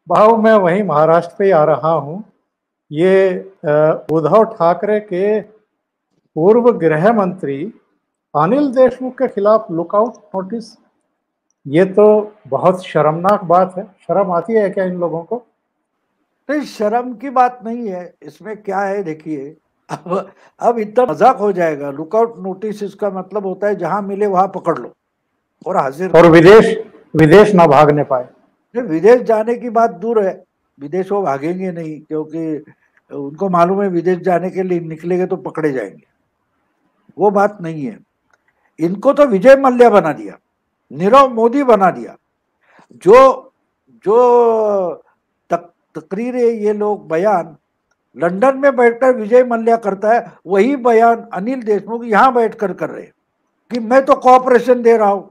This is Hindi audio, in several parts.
भाव मैं वहीं महाराष्ट्र पे आ रहा हूँ। ये उद्धव ठाकरे के पूर्व गृह मंत्री अनिल देशमुख के खिलाफ लुकआउट नोटिस, ये तो बहुत शर्मनाक बात है। शर्म आती है क्या इन लोगों को? नहीं, शर्म की बात नहीं है इसमें। क्या है देखिए, अब इतना मजाक हो जाएगा। लुकआउट नोटिस इसका मतलब होता है जहां मिले वहां पकड़ लो और हाजिर और करो। विदेश विदेश ना भागने पाए। विदेश जाने की बात दूर है, विदेश वो भागेंगे नहीं, क्योंकि उनको मालूम है विदेश जाने के लिए निकलेंगे तो पकड़े जाएंगे। वो बात नहीं है। इनको तो विजय मल्ल्या बना दिया, नीरव मोदी बना दिया। जो जो तकरीरें ये लोग बयान लंदन में बैठकर विजय मल्ल्या करता है, वही बयान अनिल देशमुख यहां बैठकर कर रहे हैं कि मैं तो कॉपरेशन दे रहा हूं,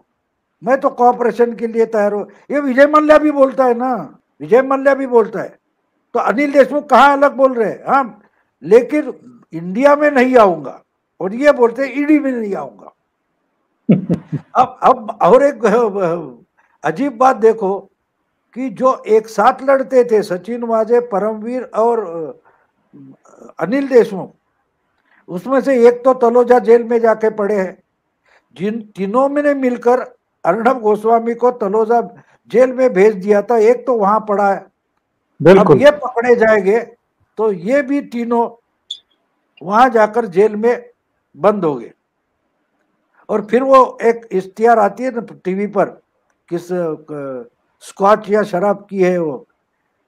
मैं तो कॉपरेशन के लिए तैयार हूं। ये विजय मल्ल्या भी बोलता है ना, विजय मल्ल्या भी बोलता है। तो अनिल देशमुख कहां अलग बोल रहे हैं? हाँ, लेकिन इंडिया में नहीं आऊंगा, और ये बोलते हैं ईडी में नहीं आऊंगा। अब और एक अजीब बात देखो कि जो एक साथ लड़ते थे, सचिन वाजे, परमवीर और अनिल देशमुख, उसमें से एक तो तलोजा जेल में जाके पड़े हैं। जिन तीनों में ने मिलकर अर्णब गोस्वामी को तलोजा जेल में भेज दिया था, एक तो वहां पड़ा है। अब बिल्कुल। ये पकड़े जाएंगे तो ये भी तीनों वहां जाकर जेल में बंद हो गए। और फिर वो एक इश्तिहार आती है ना टीवी पर, किस स्कॉच या शराब की है वो,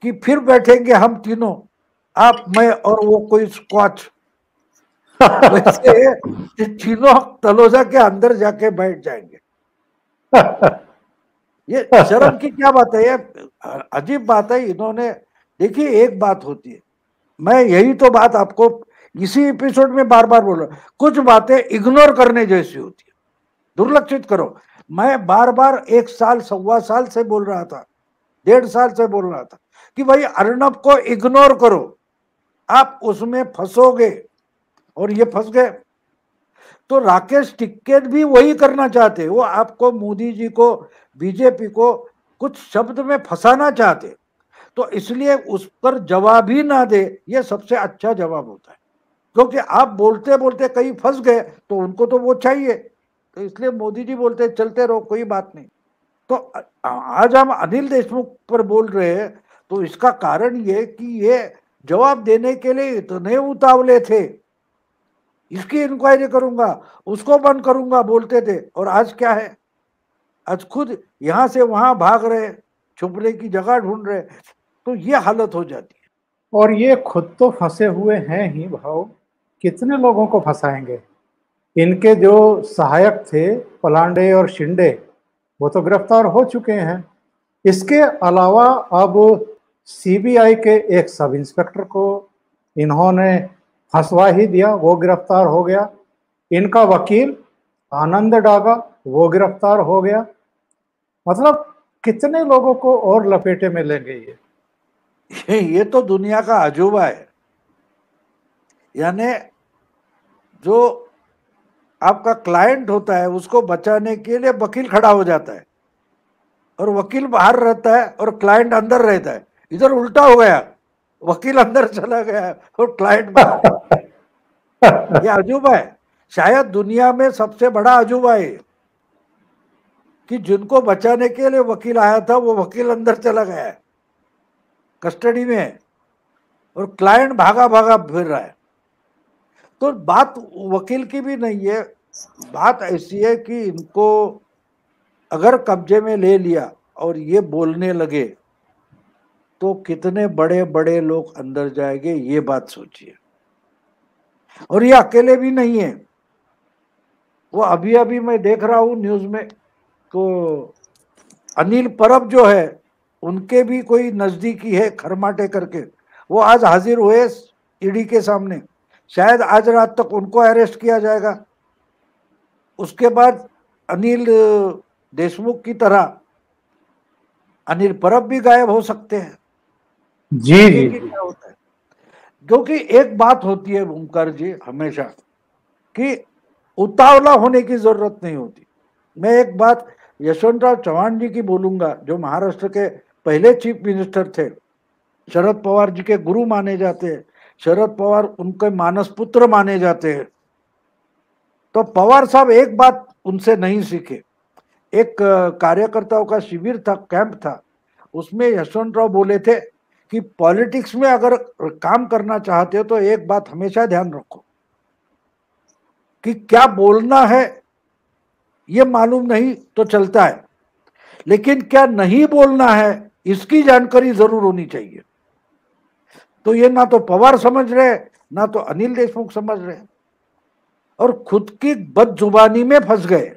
कि फिर बैठेंगे हम तीनों, आप, मैं और वो कोई स्कॉच। वैसे तीनों तलोजा के अंदर जाके बैठ जाएंगे। ये शर्म की क्या बात है? ये अजीब बात है। इन्होंने, देखिए एक बात होती है, मैं यही तो बात आपको इसी एपिसोड में बार बार बोल रहा हूं, कुछ बातें इग्नोर करने जैसी होती है, दुर्लक्षित करो। मैं बार बार एक साल सवा साल से बोल रहा था, 1.5 साल से बोल रहा था कि भाई अर्नब को इग्नोर करो, आप उसमें फंसोगे, और ये फंस गए। तो राकेश टिक्केत भी वही करना चाहते, वो आपको, मोदी जी को, बीजेपी को कुछ शब्द में फंसाना चाहते। तो इसलिए उस पर जवाब ही ना दे, ये सबसे अच्छा जवाब होता है। क्योंकि आप बोलते बोलते कहीं फंस गए तो उनको तो वो चाहिए, तो इसलिए मोदी जी बोलते चलते रहो, कोई बात नहीं। तो आज हम अनिल देशमुख पर बोल रहे हैं, तो इसका कारण ये कि ये जवाब देने के लिए इतने उतावले थे, इसकी इंक्वायरी करूंगा, उसको बंद करूंगा बोलते थे। और आज क्या है? आज खुद यहां से वहां भाग रहे, छुपने की जगह ढूंढ रहे। तो ये हालत हो जाती है। और ये खुद तो फंसे हुए हैं ही भाव, कितने लोगों को फंसाएंगे? इनके जो सहायक थे पलांडे और शिंदे, वो तो गिरफ्तार हो चुके हैं। इसके अलावा अब सीबीआई के एक सब इंस्पेक्टर को इन्होंने फंसवा ही दिया, वो गिरफ्तार हो गया। इनका वकील आनंद डागा, वो गिरफ्तार हो गया। मतलब कितने लोगों को और लपेटे में लेंगे ये तो दुनिया का अजूबा है। यानी जो आपका क्लाइंट होता है उसको बचाने के लिए वकील खड़ा हो जाता है, और वकील बाहर रहता है और क्लाइंट अंदर रहता है। इधर उल्टा हो गया, वकील अंदर चला गया और क्लाइंट बाहर है। ये अजूबा है, शायद दुनिया में सबसे बड़ा अजूबा है कि जिनको बचाने के लिए वकील आया था वो वकील अंदर चला गया है, कस्टडी में है, और क्लाइंट भागा भागा फिर रहा है। तो बात वकील की भी नहीं है, बात ऐसी है कि इनको अगर कब्जे में ले लिया और ये बोलने लगे तो कितने बड़े बड़े लोग अंदर जाएंगे, ये बात सोचिए। और ये अकेले भी नहीं है। वो अभी अभी मैं देख रहा हूं न्यूज में, तो अनिल परब जो है, उनके भी कोई नजदीकी है खरमाटे करके, वो आज हाजिर हुए ईडी के सामने। शायद आज रात तक उनको अरेस्ट किया जाएगा। उसके बाद अनिल देशमुख की तरह अनिल परब भी गायब हो सकते हैं। जी जी देखेंगे जी। क्या होता है। क्योंकि एक बात होती है ओमकार जी हमेशा, कि उतावला होने की जरूरत नहीं होती। मैं एक बात यशवंतराव चौहान जी की बोलूंगा, जो महाराष्ट्र के पहले चीफ मिनिस्टर थे, शरद पवार जी के गुरु माने जाते हैं, शरद पवार उनके मानस पुत्र माने जाते हैं। तो पवार साहब एक बात उनसे नहीं सीखे। एक कार्यकर्ताओं का शिविर था, कैंप था, उसमें यशवंतराव बोले थे कि पॉलिटिक्स में अगर काम करना चाहते हो तो एक बात हमेशा ध्यान रखो कि क्या बोलना है ये मालूम नहीं तो चलता है, लेकिन क्या नहीं बोलना है इसकी जानकारी जरूर होनी चाहिए। तो ये ना तो पवार समझ रहे, ना तो अनिल देशमुख समझ रहे, और खुद की बदजुबानी में फंस गए।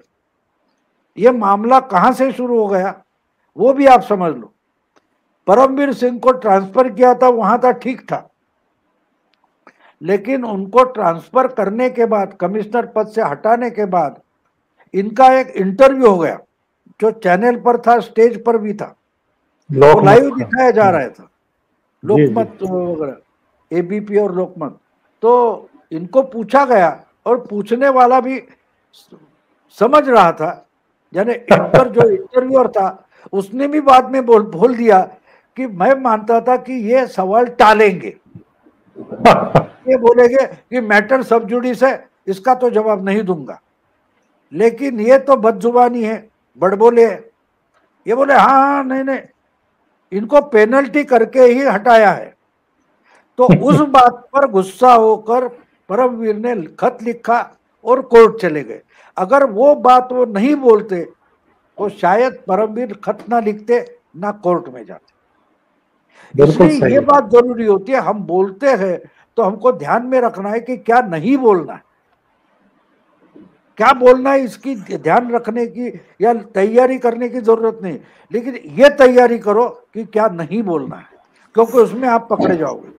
ये मामला कहां से शुरू हो गया वो भी आप समझ लो। परमवीर सिंह को ट्रांसफर किया था, वहां था, ठीक था, लेकिन उनको ट्रांसफर करने के बाद, कमिश्नर पद से हटाने के बाद इनका एक इंटरव्यू हो गया जो चैनल पर था, स्टेज पर भी था, वो लाइव दिखाया जा रहा था, लोकमत वगैरह, एबीपी और लोकमत। तो इनको पूछा गया और पूछने वाला भी समझ रहा था, यानी एंकर जो इंटरव्यूअर था उसने भी बाद में बोल दिया कि मैं मानता था कि ये सवाल टालेंगे, ये बोलेंगे कि मैटर सब जुडिस है, इसका तो जवाब नहीं दूंगा, लेकिन ये तो बदजुबानी है, बड़बोले है। ये बोले हाँ हाँ नहीं नहीं, इनको पेनल्टी करके ही हटाया है। तो उस बात पर गुस्सा होकर परमवीर ने खत लिखा और कोर्ट चले गए। अगर वो बात वो नहीं बोलते तो शायद परमवीर खत ना लिखते, ना कोर्ट में जाते। इसलिए ये बात जरूरी होती है, हम बोलते हैं तो हमको ध्यान में रखना है कि क्या नहीं बोलना है, क्या बोलना है, इसकी ध्यान रखने की या तैयारी करने की जरूरत नहीं, लेकिन ये तैयारी करो कि क्या नहीं बोलना है, क्योंकि उसमें आप पकड़े जाओगे।